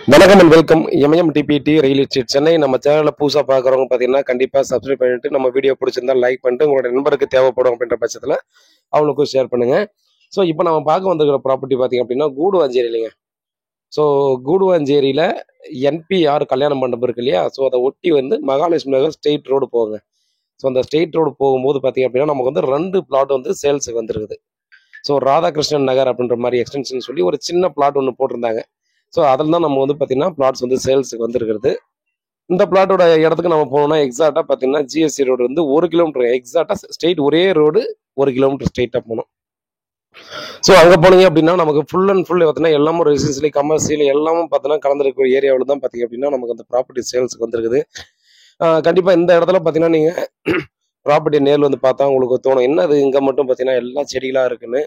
வணக்கம் and welcome MMDPD real estate Chennai. நம்ம சேனலில் புதுசாக பார்க்குறவங்க பார்த்தீங்கன்னா கண்டிப்பாக சப்ஸ்கிரைப் பண்ணிட்டு நம்ம வீடியோ பிடிச்சிருந்தா லைக் பண்ணிட்டு உங்களோட நண்பருக்கு தேவைப்படும் அப்படின்ற பட்சத்தில் அவங்களுக்கும் ஷேர் பண்ணுங்க. ஸோ இப்போ நம்ம பார்க்க வந்திருக்கிற ப்ராப்பர்ட்டி பார்த்தீங்க அப்படின்னா கூடுவாஞ்சேரி இல்லைங்க. ஸோ கூடுவாஞ்சேரியில் என்பிஆர் கல்யாண மண்டபம் இருக்கு இல்லையா. ஸோ அதை ஒட்டி வந்து மகாலட்சுமி நகர் ஸ்ட்ரெயிட் ரோடு போகுங்க. ஸோ அந்த ஸ்ட்ரெயிட் ரோடு போகும்போது பார்த்தீங்க அப்படின்னா நமக்கு வந்து 2 பிளாட் வந்து சேல்ஸுக்கு வந்துருக்குது. ஸோ ராதாகிருஷ்ணன் நகர் அப்படின்ற மாதிரி எக்ஸ்டென்ஷன் சொல்லி ஒரு சின்ன பிளாட் ஒன்று போட்டிருந்தாங்க. ஸோ அதில் தான் நம்ம வந்து பார்த்தீங்கன்னா பிளாட்ஸ் வந்து சேல்ஸுக்கு வந்துருக்கிறது. இந்த பிளாட்டோட இடத்துக்கு நம்ம போனோம்னா எக்ஸாக்டாக பார்த்தீங்கன்னா ஜிஎஸ்டி ரோடு வந்து 1 கிலோமீட்டர் எக்ஸாக்டாக ஸ்ட்ரெயிட் ஒரே ரோடு 1 கிலோமீட்டர் ஸ்ட்ரெயிட்டாக போகணும். ஸோ அங்கே போனீங்க அப்படின்னா நமக்கு ஃபுல் அண்ட் ஃபுல் பார்த்தீங்கன்னா எல்லாமும் ரெசிடென்சியலி கமர்ஷியல் எல்லாமும் பார்த்தீங்கன்னா கலந்துருக்கிற ஏரியாவில் தான் பார்த்தீங்க அப்படின்னா நமக்கு அந்த ப்ராப்பர்ட்டி சேல்ஸுக்கு வந்துருக்குது. கண்டிப்பாக இந்த இடத்துல பார்த்தீங்கன்னா நீங்கள் ப்ராப்பர்ட்டி நேரில் வந்து பார்த்தா உங்களுக்கு தோணும் என்ன அது இங்கே மட்டும் பார்த்தீங்கன்னா எல்லா செடிகளாக இருக்குன்னு.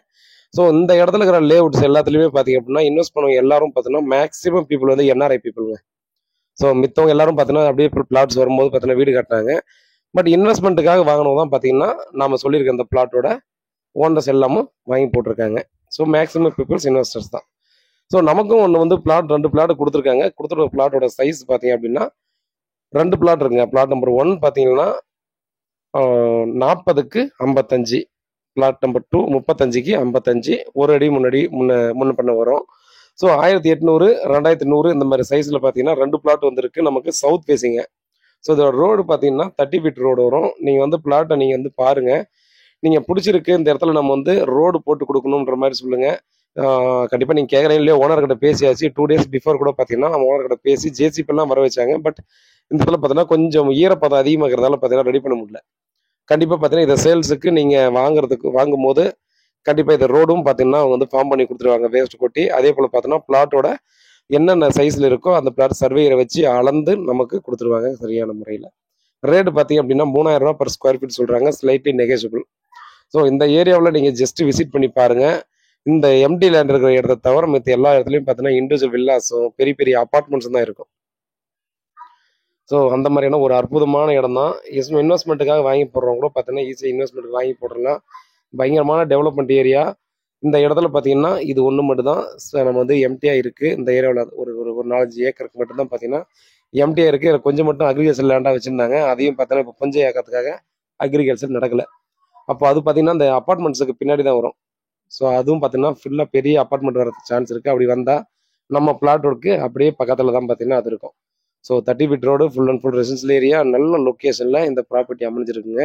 ஸோ இந்த இடத்துல இருக்கிற லேஅவுட்ஸ் எல்லாத்துலேயுமே பார்த்தீங்க அப்படின்னா இன்வெஸ்ட் பண்ணுவாங்க எல்லாரும் பார்த்தீங்கன்னா மேக்ஸிமம் பீப்புள் வந்து என்ஆர்ஐ பீப்புளுங்க. ஸோ மித்தவங்க எல்லாரும் பார்த்தீங்கன்னா அப்படியே பிளாட்ஸ் வரும்போது பார்த்தீங்கன்னா வீடு கட்டினாங்க. பட் இன்வெஸ்ட்மெண்ட்டுக்காக வாங்கினவங்க தான் பார்த்தீங்கன்னா நம்ம சொல்லியிருக்க அந்த பிளாட்டோட ஓனர்ஸ் எல்லாமும் வாங்கி போட்டிருக்காங்க. ஸோ மேக்ஸிமம் பீப்புள்ஸ் இன்வெஸ்டர்ஸ் தான். ஸோ நமக்கும் ஒன்று வந்து பிளாட் 2 பிளாட் கொடுத்துருக்காங்க. கொடுத்துருக்க பிளாட்டோட சைஸ் பார்த்தீங்க அப்படின்னா 2 பிளாட் இருக்குங்க. பிளாட் நம்பர் 1 பார்த்தீங்கன்னா 40க்கு 55, பிளாட் நம்பர் 2 35க்கு 55, ஒரு அடி முன்னாடி முன்ன பண்ண வரும். ஸோ 1800 2100 இந்த மாதிரி சைஸில் பார்த்தீங்கன்னா 2 பிளாட் வந்துருக்கு நமக்கு சவுத் ஃபேஸிங்க. ஸோ இதோட ரோடு பார்த்தீங்கன்னா 30 ஃபீட் ரோடு வரும். நீங்கள் வந்து பிளாட்டை நீங்கள் வந்து பாருங்கள், நீங்கள் பிடிச்சிருக்கு இந்த இடத்துல நம்ம வந்து ரோடு போட்டு கொடுக்கணுன்ற மாதிரி சொல்லுங்கள். கண்டிப்பாக நீங்கள் கேட்குறீங்க இல்லையா, ஓனர்கிட்ட பேசியாச்சு. 2 டேஸ் பிஃபோர் கூட பார்த்தீங்கன்னா நம்ம ஓனர்கிட்ட பேசி ஜேசிபெல்லாம் வர வச்சாங்க. பட் இந்த இடத்துல பார்த்தீங்கன்னா கொஞ்சம் ஈரப்பதம் அதிகமாகிறதால பார்த்தீங்கன்னா ரெடி பண்ண முடியல. கண்டிப்பாக பார்த்தீங்கன்னா இதை சேல்ஸுக்கு நீங்கள் வாங்கும்போது கண்டிப்பாக இந்த ரோடும் பார்த்தீங்கன்னா அவங்க வந்து ஃபார்ம் பண்ணி கொடுத்துருவாங்க வேஸ்ட் கொட்டி. அதே போல் பார்த்தீங்கன்னா பிளாட்டோட என்னென்ன சைஸில் இருக்கோ அந்த பிளாட் சர்வேயரை வச்சு அளந்து நமக்கு கொடுத்துருவாங்க சரியான முறையில். ரேட்டு பார்த்தீங்க அப்படின்னா 3000 ரூபா பர் ஸ்கொயர் ஃபீட் சொல்கிறாங்க, ஸ்லைட்லி நெகோஷியபிள். ஸோ இந்த ஏரியாவில் நீங்கள் ஜஸ்ட் விசிட் பண்ணி பாருங்கள். இந்த எம்டி லேண்ட் இருக்கிற இடத்த தவிர மற்ற எல்லா இடத்துலையும் பார்த்தீங்கன்னா இண்டிவிஜுவல் வில்லாஸும் பெரிய பெரிய அப்பார்ட்மெண்ட்ஸும் தான் இருக்கும். ஸோ அந்த மாதிரியான ஒரு அற்புதமான இடம் தான். இன்வெஸ்ட்மெண்ட்டுக்காக வாங்கி போடுறவங்க கூட பார்த்தீங்கன்னா ஈஸியாக இன்வெஸ்ட்மெண்ட்டுக்கு வாங்கி போடலாம். பயங்கரமான டெவலப்மெண்ட் ஏரியா. இந்த இடத்துல பார்த்தீங்கன்னா இது ஒன்று மட்டும் தான் நம்ம வந்து எம்டியாக இருக்குது. இந்த ஏரியாவில் ஒரு 4-5 ஏக்கருக்கு மட்டும்தான் பார்த்தீங்கன்னா எம்டியாக இருக்குது. கொஞ்சம் மட்டும் அக்ரிகல்ச்சர் லேண்டாக வச்சுருந்தாங்க. அதையும் பார்த்தீங்கன்னா இப்போ கொஞ்சம் ஏக்கத்துக்காக அக்ரிகல்ச்சர் நடக்கலை. அப்போ அது பார்த்தீங்கன்னா இந்த அப்பார்ட்மெண்ட்ஸுக்கு பின்னாடி தான் வரும். ஸோ அதுவும் பார்த்தீங்கன்னா ஃபுல்லாக பெரிய அப்பார்ட்மெண்ட் வரதுக்கு சான்ஸ் இருக்குது. அப்படி வந்தால் நம்ம பிளாட்டோருக்கு அப்படியே பக்கத்தில் தான் பார்த்தீங்கன்னா அது இருக்கும். So 30 feet road full and full residential area, நல்ல லொக்கேஷனில் இந்த ப்ராப்பர்ட்டி அமைஞ்சிருக்குங்க.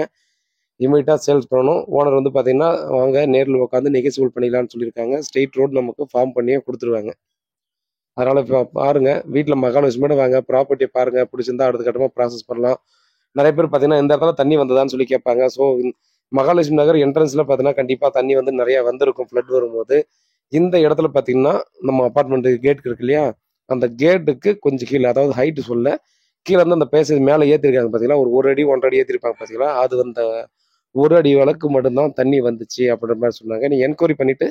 இமீடியட்டாக சேல்ஸ் பண்ணணும். ஓனர் வந்து பார்த்தீங்கன்னா அவங்க நேரில் உட்காந்து நெகோசியபிள் பண்ணிக்கலாம்னு சொல்லியிருக்காங்க. ஸ்ட்ரெயிட் ரோடு நமக்கு ஃபார்ம் பண்ணியே கொடுத்துருவாங்க. அதனால் இப்போ பாருங்கள், வீட்டில் மகாலட்சுமியோட வாங்க, ப்ராப்பர்ட்டியை பாருங்கள், பிடிச்சிருந்தா அடுத்த கட்டமாக ப்ராசஸ் பண்ணலாம். நிறைய பேர் பார்த்தீங்கன்னா இந்த இடத்துல தண்ணி வந்ததான்னு சொல்லி கேட்பாங்க. ஸோ மகாலட்சுமி நகர் என்ட்ரன்ஸில் பார்த்தீங்கன்னா கண்டிப்பாக தண்ணி வந்து நிறையா வந்திருக்கும் ஃப்ளட் வரும்போது. இந்த இடத்துல பார்த்தீங்கன்னா நம்ம அப்பார்ட்மெண்ட்டு கேட் இருக்கு இல்லையா, அந்த கேட்டுக்கு கொஞ்சம் கீழே, அதாவது ஹைட்டு சொல்ல கீழே வந்து அந்த பேசேஜ் மேலே ஏற்றிருக்காங்க பார்த்தீங்களா, ஒரு அடி 1.5 அடி ஏற்றிருப்பாங்க பார்த்தீங்களா, அது அந்த 1 அடி வழக்கு மட்டும்தான் தண்ணி வந்துச்சு அப்படின்ற மாதிரி சொன்னாங்க. நீங்கள் என்கொயரி பண்ணிவிட்டு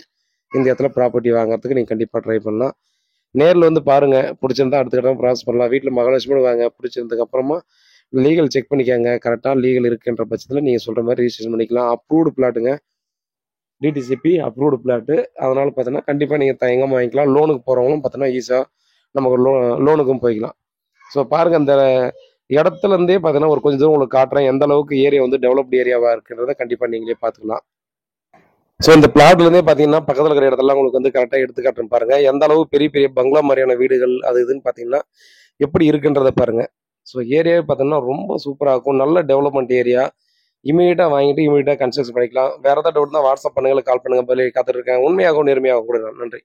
இந்த இடத்துல ப்ராப்பர்ட்டி வாங்குறதுக்கு நீங்கள் கண்டிப்பாக ட்ரை பண்ணலாம். நேரில் வந்து பாருங்கள், பிடிச்சிருந்தா அடுத்த கட்டமாக ப்ராசஸ் பண்ணலாம். வீட்டில் மகாலட்சுமியோட வாங்க, பிடிச்சிருந்ததுக்கு அப்புறமா லீகல் செக் பண்ணிக்காங்க. கரெக்டாக லீகல் இருக்குன்ற பட்சத்தில் நீங்கள் சொல்கிற மாதிரி ரிஜிஸ்ட்ரேஷன் பண்ணிக்கலாம். அப்ரூவ்டு பிளாட்டுங்க, டிடிசிபி அப்ரூவ்டு பிளாட்டு. அதனால் பார்த்தீங்கன்னா கண்டிப்பாக நீங்கள் தயங்காமல் வாங்கிக்கலாம். லோனுக்கு போகிறவங்களும் பார்த்தீங்கன்னா ஈஸியாக நமக்கு லோனுக்கும் போய்க்கலாம். ஸோ பாருங்கள், அந்த இடத்துலேருந்தே பார்த்தீங்கன்னா ஒரு கொஞ்சம் தூரம் உங்களுக்கு காட்டுறேன் எந்த அளவுக்கு ஏரியா வந்து டெவலப்டு ஏரியாவாக இருக்குன்றதை கண்டிப்பாக நீங்களே பார்த்துக்கலாம். ஸோ இந்த பிளாட்லேருந்தே பார்த்தீங்கன்னா பக்கத்தில் இருக்கிற இடத்தெல்லாம் உங்களுக்கு வந்து கரெக்டாக எடுத்து காட்டுறேன் பாருங்கள். எந்த அளவு பெரிய பெரிய பங்களா மாதிரியான வீடுகள் அது இதுன்னு பார்த்தீங்கன்னா எப்படி இருக்குன்றதை பாருங்கள். ஸோ ஏரியாவே பார்த்தீங்கன்னா ரொம்ப சூப்பராக இருக்கும். நல்ல டெவலப்மெண்ட் ஏரியா. இமீடியட்டாக வாங்கிட்டு இமீடியட்டாக கன்ஸ்ட்ரக்ஷன் பண்ணிக்கலாம். வேறு ஏதாவது டவுட்னா வாட்ஸ்அப் பண்ணுங்கள், கால் பண்ணுங்கள், பதில் காத்துட்ருக்கேன். உண்மையாகவும் நேர்மையாகவும் கூட. நன்றி.